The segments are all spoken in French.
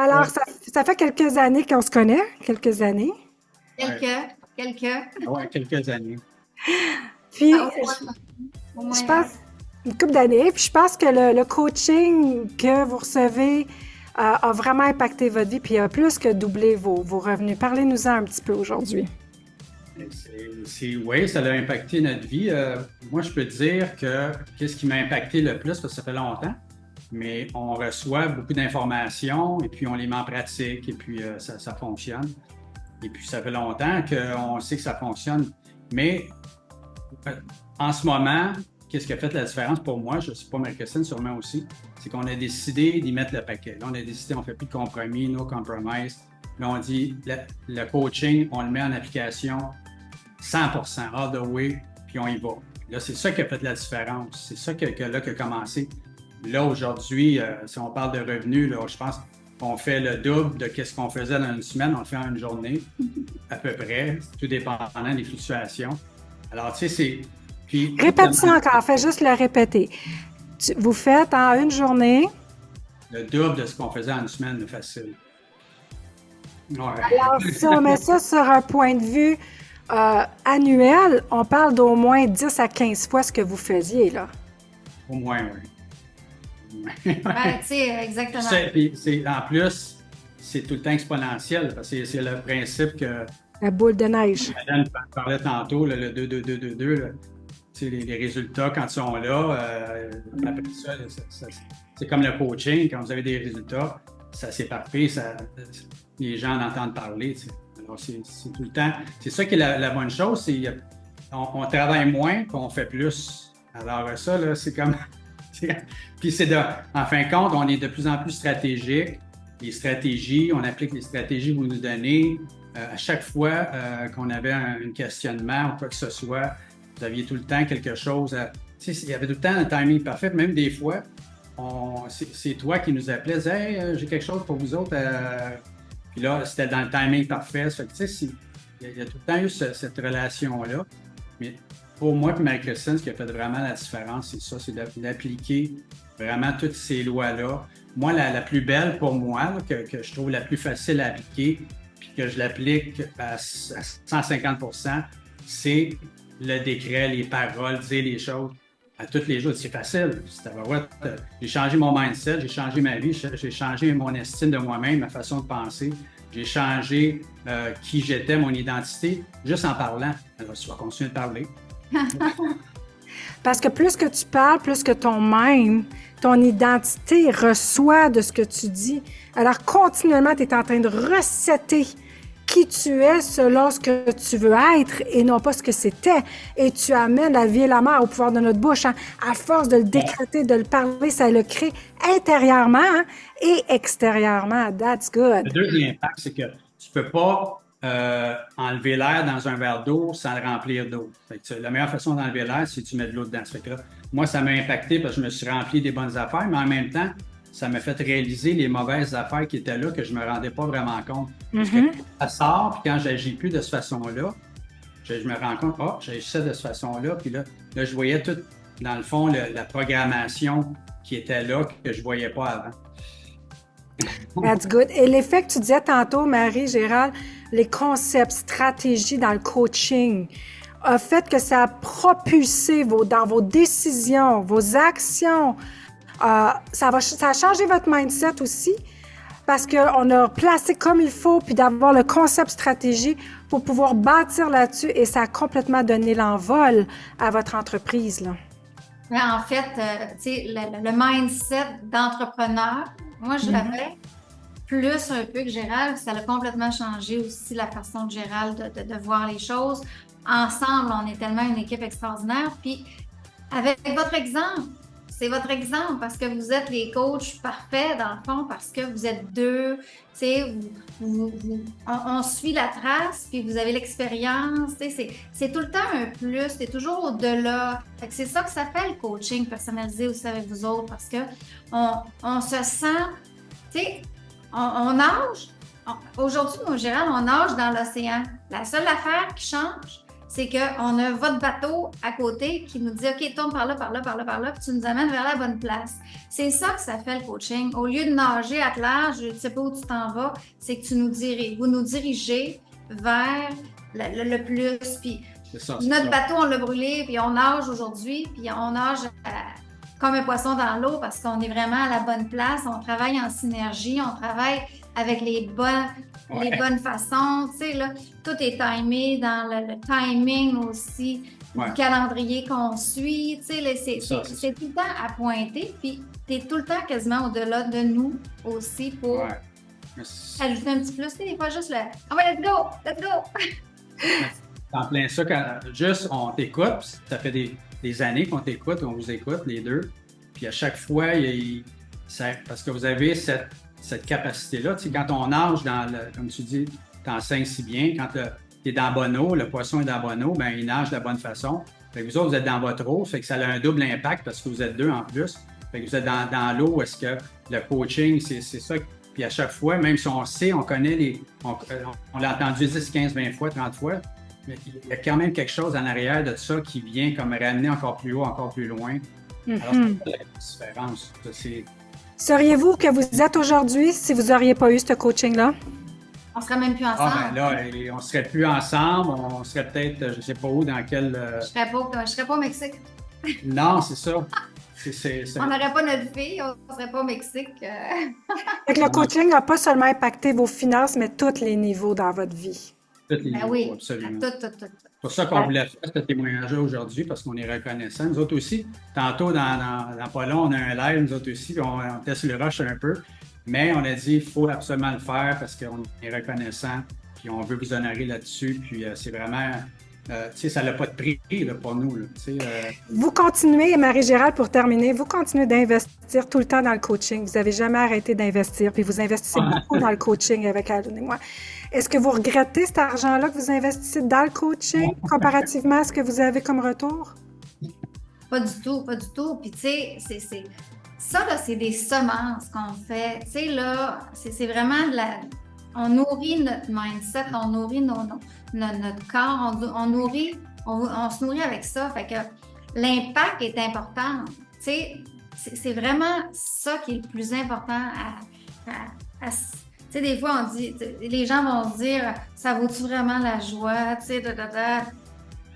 Alors, ça fait quelques années qu'on se connaît, quelques années. Quelques. Ouais, quelques années. Puis, Au moins, je pense, une couple d'années, puis je pense que le coaching que vous recevez a vraiment impacté votre vie, puis a plus que doublé vos revenus. Parlez-nous-en un petit peu aujourd'hui. Oui, ça a impacté notre vie. Moi, je peux dire que qu'est-ce qui m'a impacté le plus, parce que ça fait longtemps, mais on reçoit beaucoup d'informations et puis on les met en pratique et puis ça fonctionne. Et puis ça fait longtemps qu'on sait que ça fonctionne. Mais en ce moment, qu'est-ce qui a fait la différence pour moi, je ne sais pas, Marie-Christine, sûrement aussi, c'est qu'on a décidé d'y mettre le paquet. Là, on a décidé, on ne fait plus de compromis, no compromise. Là, on dit, le coaching, on le met en application 100%, all the way, puis on y va. Là, c'est ça qui a fait la différence. C'est ça que là qu'a commencé. Là, aujourd'hui, si on parle de revenus, là, je pense qu'on fait le double de ce qu'on faisait dans une semaine, on le fait en une journée, à peu près, tout dépendant des fluctuations. Alors, tu sais, c'est... Puis, répète ça encore, fais juste le répéter. Vous faites en une journée... le double de ce qu'on faisait en une semaine, facile. Ouais. Alors, si on met ça sur un point de vue annuel, on parle d'au moins 10 à 15 fois ce que vous faisiez, là. Au moins, oui. tu sais, exactement. En plus, c'est tout le temps exponentiel, parce que c'est le principe que... La boule de neige. Madame parlait tantôt, là, le 2-2-2-2-2, les résultats, quand ils sont là, après ça, c'est comme le coaching, quand vous avez des résultats, ça s'éparpille, les gens en entendent parler. T'sais. Alors, c'est tout le temps. C'est ça qui est la bonne chose, c'est on travaille moins, puis on fait plus. Alors ça, là, c'est comme... Puis en fin de compte, on est de plus en plus stratégique. Les stratégies, on applique les stratégies que vous nous donnez. À chaque fois qu'on avait un questionnement ou quoi que ce soit, vous aviez tout le temps quelque chose. Il y avait tout le temps un timing parfait. Même des fois, c'est toi qui nous appelais, « Hey, j'ai quelque chose pour vous autres. » Puis là, c'était dans le timing parfait. Ça fait que, il y a tout le temps eu cette relation-là. Mais pour moi et Marie-Christine, ce qui a fait vraiment la différence, c'est ça, c'est d'appliquer vraiment toutes ces lois-là. Moi, la plus belle pour moi, là, que je trouve la plus facile à appliquer, puis que je l'applique à 150%, c'est le décret, les paroles, dire les choses à tous les jours. C'est facile. J'ai changé mon mindset, j'ai changé ma vie, j'ai changé mon estime de moi-même, ma façon de penser. J'ai changé qui j'étais, mon identité, juste en parlant. Alors, tu vas continuer de parler. Parce que plus que tu parles, plus que ton identité reçoit de ce que tu dis. Alors, continuellement, tu es en train de resetter qui tu es selon ce que tu veux être et non pas ce que c'était. Et tu amènes la vie et la mort au pouvoir de notre bouche. Hein. À force de le décréter, de le parler, ça le crée intérieurement et extérieurement. That's good. Le deuxième impact, c'est que tu ne peux pas enlever l'air dans un verre d'eau sans le remplir d'eau. La meilleure façon d'enlever l'air, c'est que tu mets de l'eau dedans. Ça fait que là, moi, ça m'a impacté parce que je me suis rempli des bonnes affaires, mais en même temps, ça m'a fait réaliser les mauvaises affaires qui étaient là que je ne me rendais pas vraiment compte. Parce que ça sort, puis quand je n'agis plus de cette façon-là, je me rends compte, j'agissais de cette façon-là, puis là, je voyais tout, dans le fond, la programmation qui était là, que je ne voyais pas avant. That's good. Et l'effet que tu disais tantôt, Marie-Gérald, les concepts, stratégies dans le coaching, a fait que ça a propulsé dans vos décisions, vos actions. Ça a changé votre mindset aussi parce qu'on a placé comme il faut puis d'avoir le concept stratégie pour pouvoir bâtir là-dessus et ça a complètement donné l'envol à votre entreprise, là. Mais en fait, tu sais, le mindset d'entrepreneur, moi, je l'avais plus un peu que Gérald. Ça a complètement changé aussi la façon de Gérald de voir les choses. Ensemble, on est tellement une équipe extraordinaire. Puis, avec votre exemple, c'est votre exemple parce que vous êtes les coachs parfaits dans le fond, parce que vous êtes deux, tu sais, on suit la trace, puis vous avez l'expérience, tu sais, c'est tout le temps un plus, c'est toujours au-delà. Fait que c'est ça que ça fait le coaching personnalisé aussi avec vous autres, parce que on se sent, tu sais, on nage. Aujourd'hui, moi, Gérald, on nage dans l'océan. La seule affaire qui change, c'est qu'on a votre bateau à côté qui nous dit « OK, tourne par là, par là, par là, par là, puis tu nous amènes vers la bonne place. » C'est ça que ça fait le coaching. Au lieu de nager à large, je ne sais pas où tu t'en vas, c'est que vous nous dirigez vers le plus. Puis notre bateau, on l'a brûlé, puis on nage aujourd'hui, puis on nage comme un poisson dans l'eau parce qu'on est vraiment à la bonne place. On travaille en synergie, on travaille avec les bonnes façons. Tu sais, là, tout est timé dans le timing aussi, du calendrier qu'on suit. Tu sais, c'est tout le temps à pointer, puis tu es tout le temps quasiment au-delà de nous aussi pour ajouter un petit plus. Des fois, juste le « Oh, let's go! Let's go! » En plein ça, juste on t'écoute, ça fait des années qu'on t'écoute, on vous écoute les deux, puis à chaque fois, parce que vous avez cette capacité-là, tu sais, quand on nage comme tu dis, t'enseignes si bien, quand tu es dans bonne eau, le poisson est dans bonne eau, ben il nage de la bonne façon. Fait que vous autres, vous êtes dans votre eau, fait que ça a un double impact parce que vous êtes deux en plus. Fait que vous êtes dans l'eau, est-ce que le coaching, c'est ça. Puis à chaque fois, même si on sait, on connaît on l'a entendu 10, 15, 20 fois, 30 fois, mais il y a quand même quelque chose en arrière de ça qui vient comme ramener encore plus haut, encore plus loin. Alors, c'est la différence. Seriez-vous que vous êtes aujourd'hui si vous n'auriez pas eu ce coaching-là? On serait même plus ensemble. Ah, ben là, on serait plus ensemble. On serait peut-être, je ne sais pas où, dans quel... Je serais pas au Mexique. Non, c'est ça. On n'aurait pas notre fille, on ne serait pas au Mexique. Fait que le coaching n'a pas seulement impacté vos finances, mais tous les niveaux dans votre vie. Tous les niveaux, oui, absolument. Tout. C'est pour ça qu'on voulait faire ce témoignage-là aujourd'hui, parce qu'on est reconnaissants. Nous autres aussi, tantôt, dans pas long, on a un live, nous autres aussi, puis on teste le rush un peu. Mais on a dit qu'il faut absolument le faire parce qu'on est reconnaissant, puis on veut vous honorer là-dessus. Puis c'est vraiment... tu sais, ça n'a pas de prix là, pour nous. Là, Vous continuez, Marie-Gérald, pour terminer, vous continuez d'investir tout le temps dans le coaching. Vous n'avez jamais arrêté d'investir, puis vous investissez beaucoup dans le coaching avec Alun et moi. Est-ce que vous regrettez cet argent-là que vous investissez dans le coaching comparativement à ce que vous avez comme retour? Pas du tout, pas du tout. Puis tu sais, ça, là, c'est des semences qu'on fait. Tu sais, là, c'est vraiment on nourrit notre mindset, on nourrit notre corps, on se nourrit avec ça. Fait que l'impact est important. Tu sais, c'est vraiment ça qui est le plus important tu sais, des fois, on dit, les gens vont se dire, ça vaut-tu vraiment la joie? Tu sais,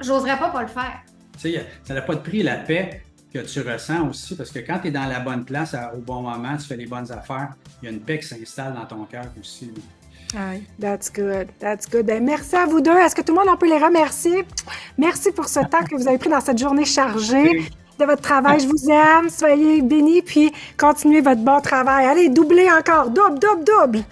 j'oserais pas le faire. Tu sais, ça n'a pas de prix, la paix que tu ressens aussi, parce que quand tu es dans la bonne place au bon moment, tu fais les bonnes affaires, il y a une paix qui s'installe dans ton cœur aussi. Oui, that's good, that's good. Ben, merci à vous deux. Est-ce que tout le monde, on peut les remercier? Merci pour ce temps que vous avez pris dans cette journée chargée de votre travail. Je vous aime. Soyez bénis, puis continuez votre bon travail. Allez, doublez encore. Double.